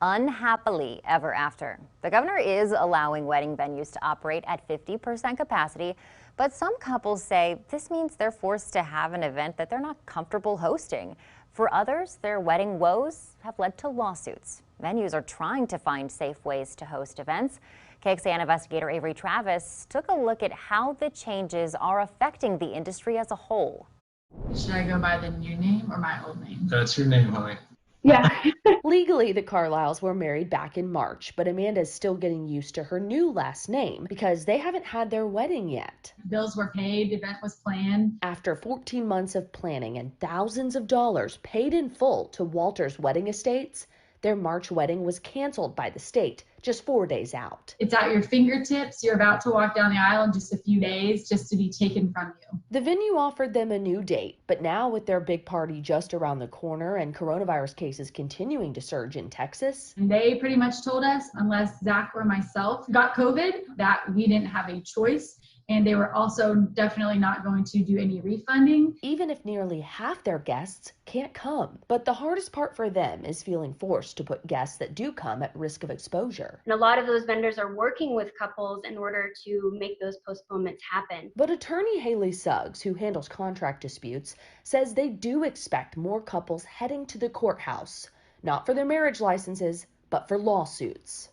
unhappily ever after. The governor is allowing wedding venues to operate at 50% capacity, but some couples say this means they're forced to have an event that they're not comfortable hosting. For others, their wedding woes have led to lawsuits. Venues are trying to find safe ways to host events. KXAN investigator Avery Travis took a look at how the changes are affecting the industry as a whole. Should I go by the new name or my old name? That's your name, Holly. Yeah. Legally, the Carlisles were married back in March, but Amanda's still getting used to her new last name because they haven't had their wedding yet. Bills were paid, the event was planned. After 14 months of planning and thousands of dollars paid in full to Walters Wedding Estates, their March wedding was canceled by the state just 4 days out. It's at your fingertips. You're about to walk down the aisle in just a few days just to be taken from you. The venue offered them a new date, but now with their big party just around the corner and coronavirus cases continuing to surge in Texas. And they pretty much told us, unless Zach or myself got COVID, that we didn't have a choice. And they were also definitely not going to do any refunding. Even if nearly half their guests can't come. But the hardest part for them is feeling forced to put guests that do come at risk of exposure. And a lot of those vendors are working with couples in order to make those postponements happen. But attorney Haley Suggs, who handles contract disputes, says they do expect more couples heading to the courthouse, not for their marriage licenses, but for lawsuits.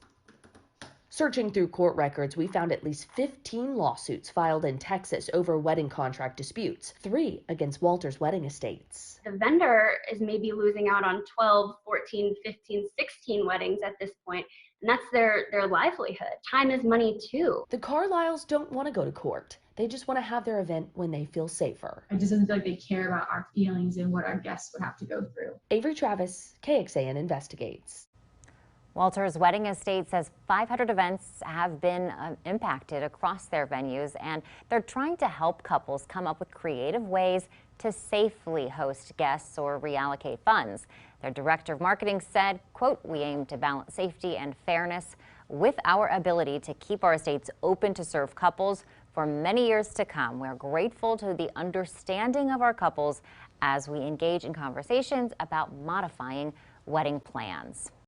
Searching through court records, we found at least 15 lawsuits filed in Texas over wedding contract disputes, 3 against Walters Wedding Estates. The vendor is maybe losing out on 12, 14, 15, 16 weddings at this point, and that's their livelihood. Time is money too. The Carlisles don't want to go to court. They just want to have their event when they feel safer. It just doesn't feel like they care about our feelings and what our guests would have to go through. Avery Travis, KXAN Investigates. Walters Wedding Estate says 500 events have been impacted across their venues, and they're trying to help couples come up with creative ways to safely host guests or reallocate funds. Their director of marketing said, quote, "We aim to balance safety and fairness with our ability to keep our estates open to serve couples for many years to come. We're grateful to the understanding of our couples as we engage in conversations about modifying wedding plans."